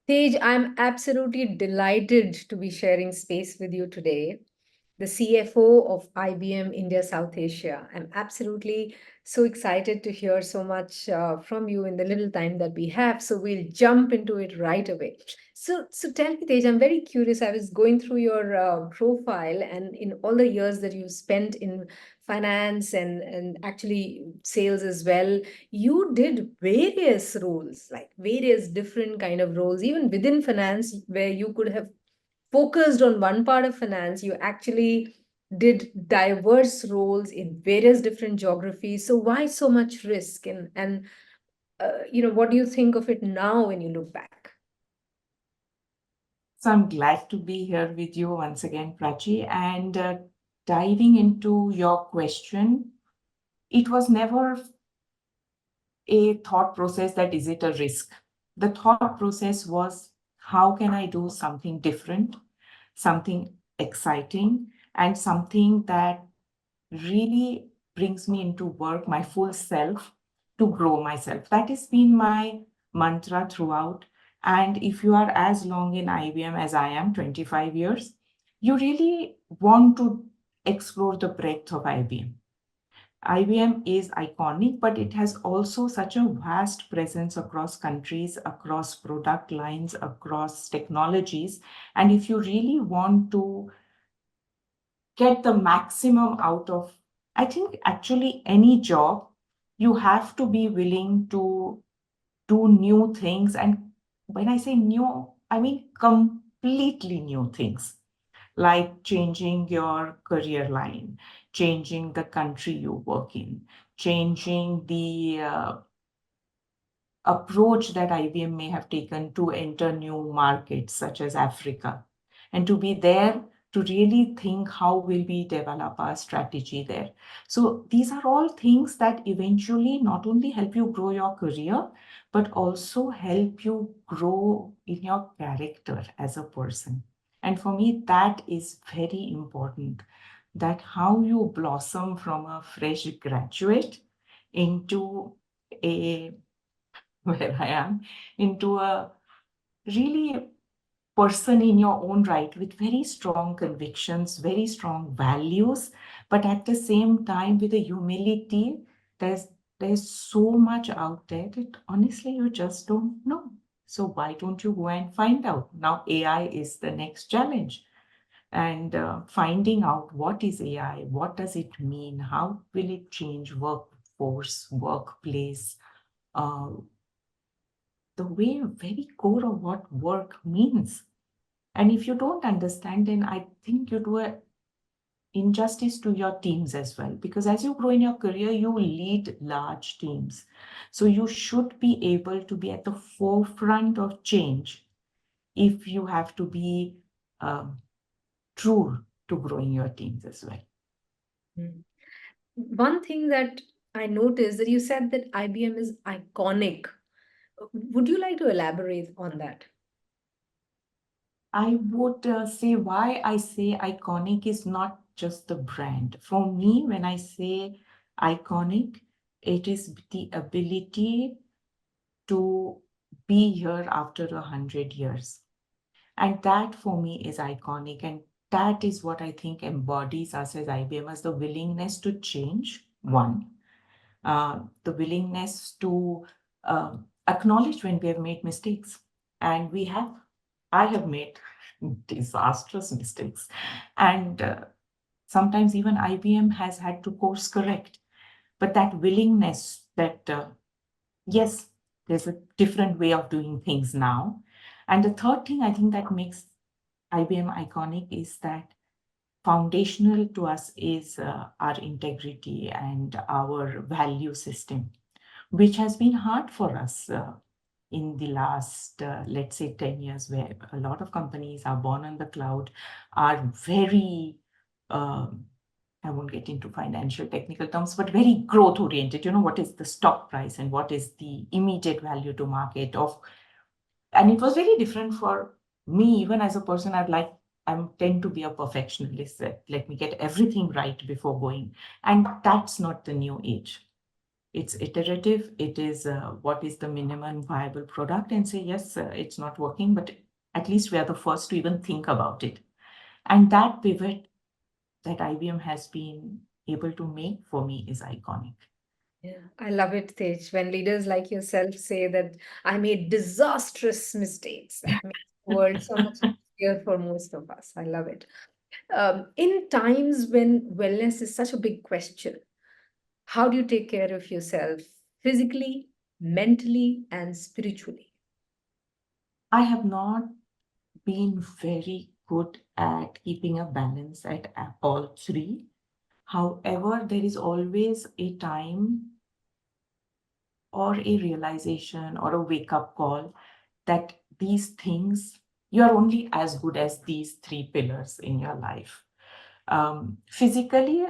Tej, I'm absolutely delighted to be sharing space with you today, the CFO of IBM India South Asia. I'm absolutely so excited to hear so much from you in the little time that we have. So we'll jump into it right away. So tell me, Tej, I'm very curious. I was going through your profile, and in all the years that you've spent in finance and actually sales as well, you did various roles, like various different kind of roles, even within finance, where you could have focused on one part of finance. You actually did diverse roles in various different geographies. So why so much risk? And what do you think of it now when you look back? So I'm glad to be here with you once again, Prachi. And diving into your question, it was never a thought process that is it a risk. The thought process was how can I do something different, something exciting, and something that really brings me into work, my full self, to grow myself. That has been my mantra throughout. And if you are as long in IBM as I am, 25 years, you really want to explore the breadth of IBM. IBM is iconic, but it has also such a vast presence across countries, across product lines, across technologies. And if you really want to get the maximum out of, I think, actually any job, you have to be willing to do new things. And when I say new, I mean completely new things, like changing your career line, changing the country you work in, changing the approach that IBM may have taken to enter new markets such as Africa, and to be there to really think how will we develop our strategy there. So these are all things that eventually not only help you grow your career, but also help you grow in your character as a person. And for me, that is very important, that how you blossom from a fresh graduate into a where I am, into a really person in your own right with very strong convictions, very strong values, but at the same time with a humility. There's there's so much out there that honestly you just don't know. So why don't you go and find out? Now AI is the next challenge. And finding out what is AI, what does it mean, how will it change workforce, workplace, uh, the way very core of what work means. And if you don't understand, then I think you do a injustice to your teams as well. Because as you grow in your career, you lead large teams. So you should be able to be at the forefront of change if you have to be um, true to growing your teams as well. Mm. One thing that I noticed that you said that IBM is iconic. Would you like to elaborate on that? I would say why I say iconic is not just the brand. For me, when I say iconic, it is the ability to be here after 100 years. And that for me is iconic. And that is what I think embodies us as IBM, as the willingness to change, one, the willingness to acknowledge when we have made mistakes. And I have made disastrous mistakes. And sometimes even IBM has had to course correct. But that willingness that, yes, there's a different way of doing things now. And the third thing I think that makes IBM iconic is that foundational to us is our integrity and our value system, which has been hard for us in the last, let's say, 10 years, where a lot of companies are born on the cloud, are very, um, I won't get into financial technical terms, but very growth oriented. You know, what is the stock price and what is the immediate value to market of, and it was very different for me, even as a person. I tend to be a perfectionist. Let me get everything right before going. And that's not the new age. It's iterative. It is what is the minimum viable product, and say, yes, it's not working, but at least we are the first to even think about it. And that pivot that IBM has been able to make for me is iconic. Yeah, I love it, Tej. When leaders like yourself say that I made disastrous mistakes, that makes the world so much easier for most of us. I love it. In times when wellness is such a big question, how do you take care of yourself physically, mentally, and spiritually? I have not been very good at keeping a balance at all three. However, there is always a time or a realization or a wake up call that these things, you are only as good as these three pillars in your life. Physically,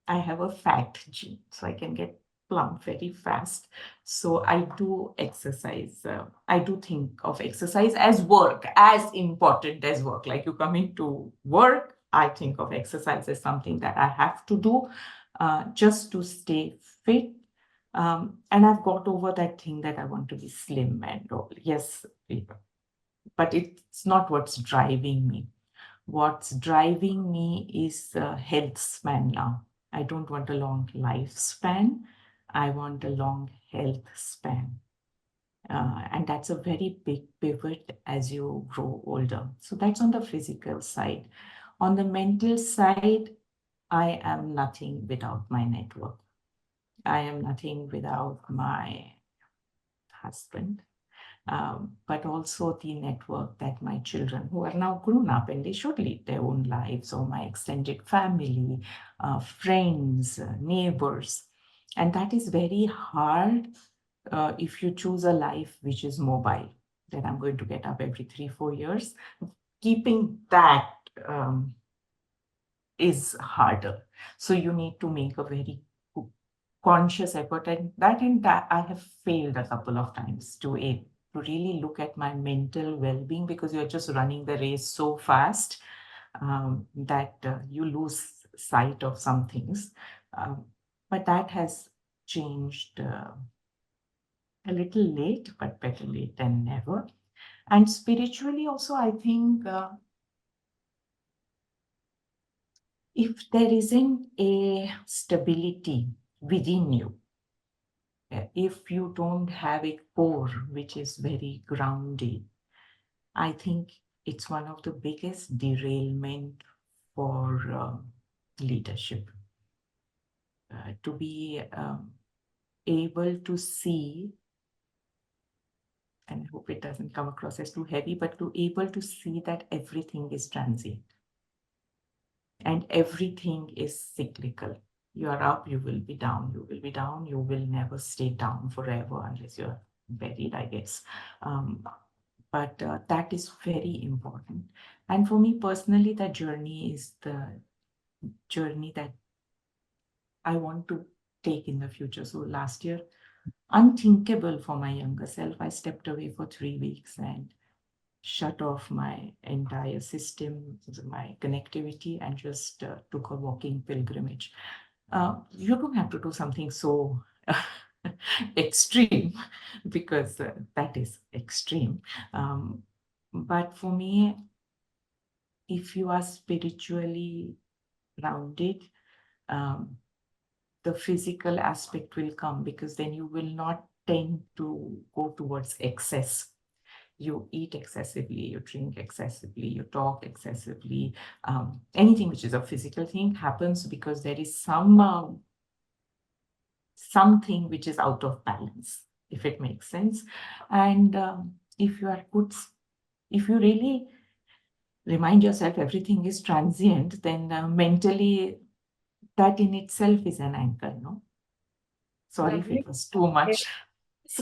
I have a fat gene, so I can get plump very fast. So I do exercise. I do think of exercise as work, as important as work. Like you come into work, I think of exercise as something that I have to do just to stay fit. And I've got over that thing that I want to be slim and all. Yes, but it's not what's driving me. What's driving me is health span now. I don't want a long lifespan. I want a long health span. And that's a very big pivot as you grow older. So that's on the physical side. On the mental side, I am nothing without my network. I am nothing without my husband, but also the network that my children, who are now grown up and they should lead their own lives, or my extended family, friends, neighbors. And that is very hard if you choose a life which is mobile, that I'm going to get up every 3, 4 years. Keeping that is harder. So you need to make a very conscious effort, and that I have failed a couple of times to really look at my mental well-being, because you're just running the race so fast that you lose sight of some things. Um, but that has changed a little late, but better late than never. And spiritually also, I think if there isn't a stability within you, if you don't have a core which is very grounded, I think it's one of the biggest derailment for leadership. To be able to see, and I hope it doesn't come across as too heavy, but to able to see that everything is transient and everything is cyclical. You are up, you will be down, you will be down, you will never stay down forever unless you're buried, I guess. But that is very important. And for me personally, that journey is the journey that I want to take in the future. So last year, unthinkable for my younger self, I stepped away for 3 weeks and shut off my entire system, my connectivity, and just took a walking pilgrimage. You don't have to do something so extreme, because that is extreme. Um, but for me, if you are spiritually grounded, um, the physical aspect will come, because then you will not tend to go towards excess. You eat excessively, you drink excessively, you talk excessively. Anything which is a physical thing happens because there is something which is out of balance, if it makes sense. And if you are good, if you really remind yourself everything is transient, then mentally that in itself is an anchor, no? Sorry if it Lovely. was too much.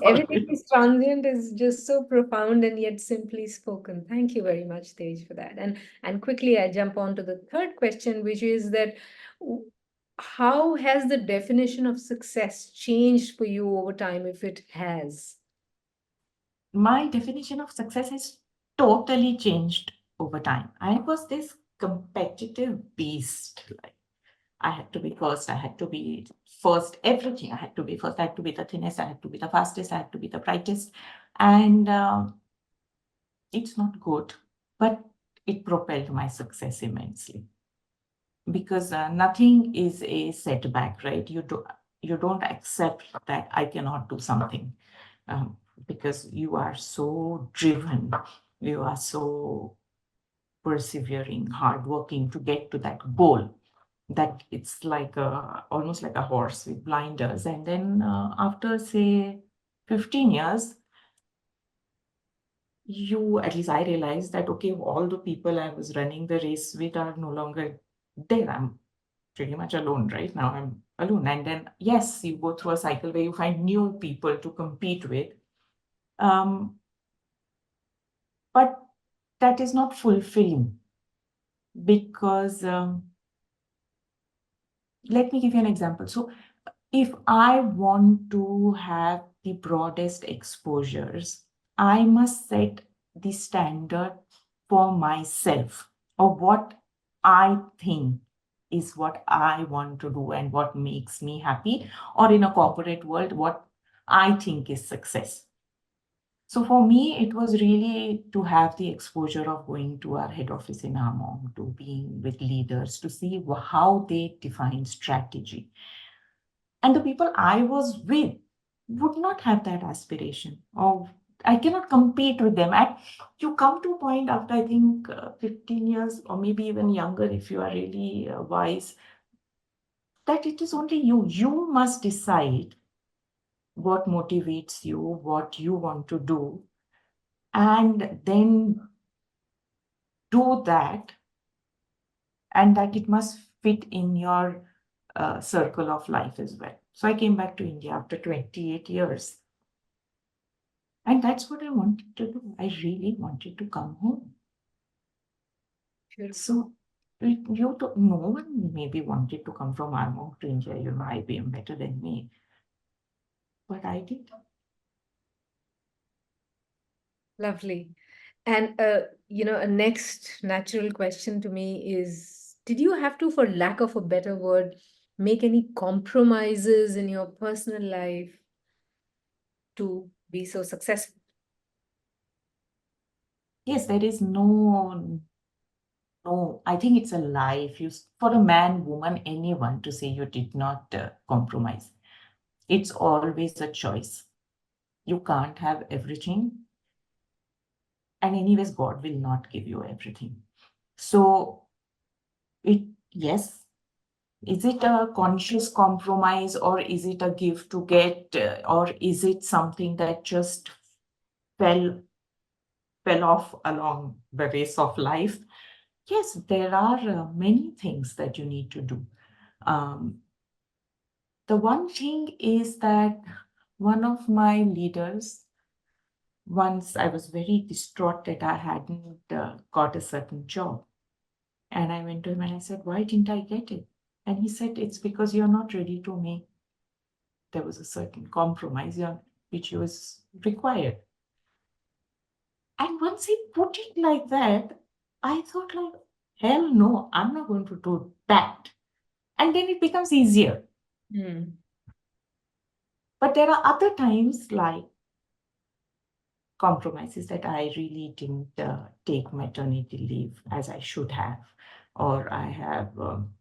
Everything Sorry. is transient is just so profound and yet simply spoken. Thank you very much, Tej, for that. And quickly I jump on to the third question, which is that w- how has the definition of success changed for you over time, if it has? My definition of success has totally changed over time. I was this competitive beast. I had to be first. I had to be first. Everything I had to be first. I had to be the thinnest. I had to be the fastest. I had to be the brightest. And it's not good, but it propelled my success immensely because nothing is a setback, right? You don't accept that I cannot do something um, because you are so driven, you are so persevering, hardworking to get to that goal that it's like almost like a horse with blinders. And then after say 15 years, at least I realized that okay, all the people I was running the race with are no longer there. I'm pretty much alone right now. I'm alone. And then yes, you go through a cycle where you find new people to compete with. Um, but that is not fulfilling because let me give you an example. So if I want to have the broadest exposures, I must set the standard for myself of what I think is what I want to do and what makes me happy, or in a corporate world, what I think is success. So for me, it was really to have the exposure of going to our head office in Among, to being with leaders, to see how they define strategy. And the people I was with would not have that aspiration of I cannot compete with them. And you come to a point after I think 15 years or maybe even younger if you are really wise that it is only you. You must decide what motivates you, what you want to do, and then do that, and that it must fit in your circle of life as well. So I came back to India after 28 years. And that's what I wanted to do. I really wanted to come home. Beautiful. So no one maybe wanted to come from Armagh to India, IBM better than me. But I did. Lovely. And a next natural question to me is, did you have to, for lack of a better word, make any compromises in your personal life to be so successful? Yes, there is no, I think it's a lie if for a man, woman, anyone to say you did not compromise. It's always a choice. You can't have everything. And anyways, God will not give you everything. So yes, is it a conscious compromise or is it a give to get or is it something that just fell fell off along the race of life? Yes, there are many things that you need to do. Um, the one thing is that one of my leaders, once I was very distraught that I hadn't got a certain job. And I went to him and I said, why didn't I get it? And he said, it's because you're not ready to make there was a certain compromise which was required. And once he put it like that, I thought like, hell no, I'm not going to do that. And then it becomes easier. Hmm. But there are other times like compromises that I really didn't take maternity leave as I should have, or I have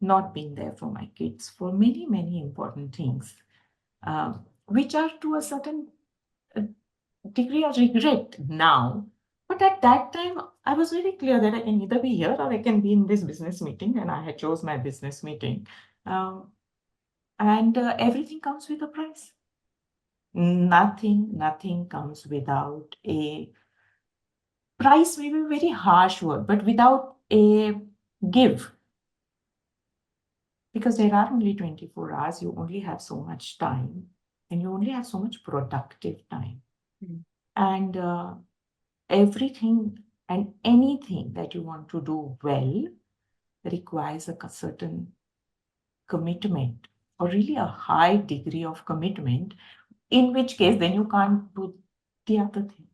not been there for my kids for many, many important things, which are to a certain uh, degree of regret now. But at that time, I was very clear that I can either be here or I can be in this business meeting, and I had chose my business meeting. Um, and everything comes with a price. Nothing comes without a price. Maybe a very harsh word, but without a give. Because there are only 24 hours, you only have so much time, and you only have so much productive time. Hmm. And everything and anything that you want to do well requires a certain commitment or really a high degree of commitment, in which case then you can't do the other thing.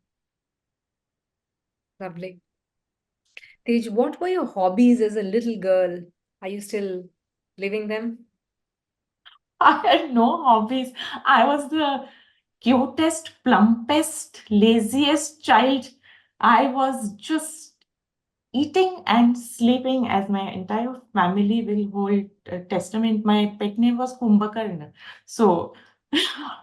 Lovely. Tej, what were your hobbies as a little girl? Are you still living them? I had no hobbies. I was the cutest, plumpest, laziest child. I was just eating and sleeping, as my entire family will hold testament. My pet name was Kumbhakarna. So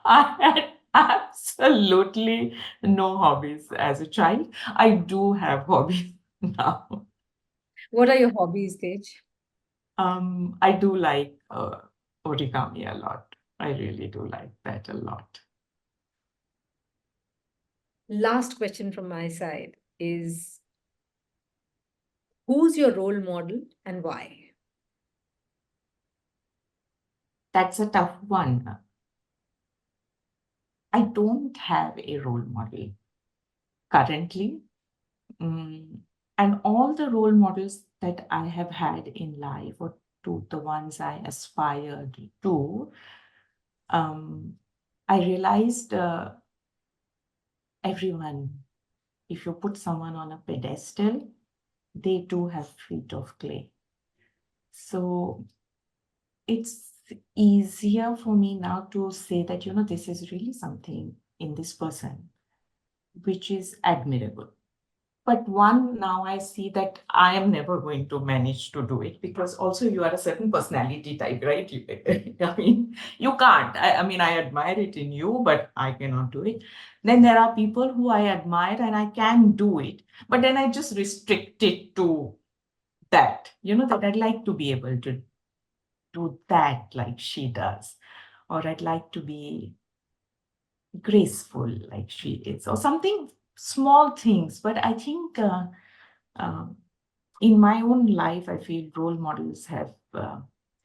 I had absolutely no hobbies as a child. I do have hobbies now. What are your hobbies, Tej? I do like origami a lot. I really do like that a lot. Last question from my side is, who's your role model and why? That's a tough one. I don't have a role model currently. Mm, and all the role models that I have had in life, or to the ones I aspired to, um, I realized everyone, if you put someone on a pedestal, they too have feet of clay. So it's easier for me now to say that, this is really something in this person which is admirable. But one, now I see that I am never going to manage to do it, because also you are a certain personality type, right? I mean, you can't. I mean, I admire it in you, but I cannot do it. Then there are people who I admire and I can do it, but then I just restrict it to that, that I'd like to be able to do that like she does, or I'd like to be graceful like she is, or something, small things. But I think um, in my own life, I feel role models have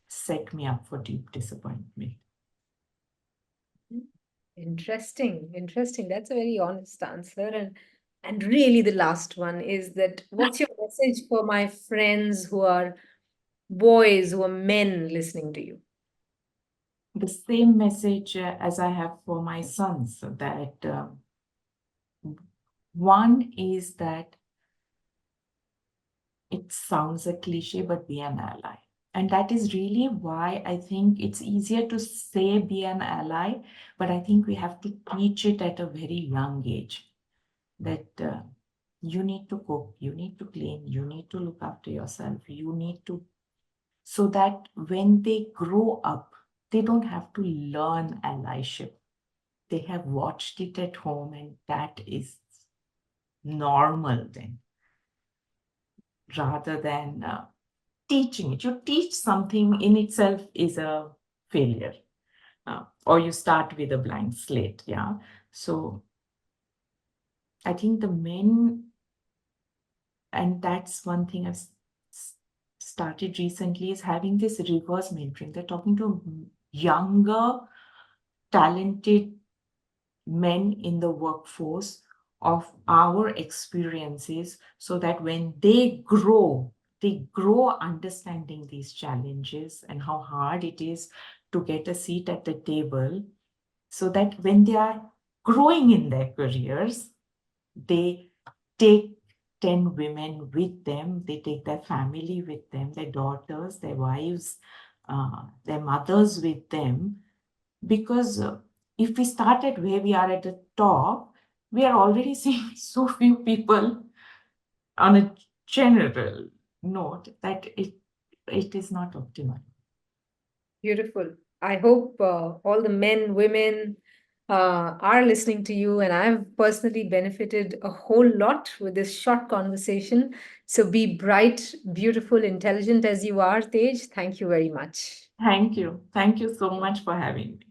set me up for deep disappointment. Interesting, interesting. That's a very honest answer. And really the last one is that, what's your message for my friends who are boys, who are men listening to you? The same message as I have for my sons, that one is that it sounds a cliche, but be an ally. And that is really why I think it's easier to say be an ally, but I think we have to teach it at a very young age, that you need to cook, you need to clean, you need to look after yourself, you need to, so that when they grow up, they don't have to learn allyship. They have watched it at home, and that is normal then, rather than teaching it. You teach something in itself is a failure, or you start with a blank slate. Yeah. So I think the men, and that's one thing I've started recently, is having this reverse mentoring. They're talking to younger, talented men in the workforce of our experiences, so that when they grow understanding these challenges and how hard it is to get a seat at the table, so that when they are growing in their careers, they take 10 women with them, they take their family with them, their daughters, their wives, their mothers with them. Because if we start at where we are at the top, we are already seeing so few people on a general note that it is not optimal. Beautiful. I hope all the men, women are listening to you, and I've personally benefited a whole lot with this short conversation. So be bright, beautiful, intelligent as you are, Tej. Thank you very much. Thank you. Thank you so much for having me.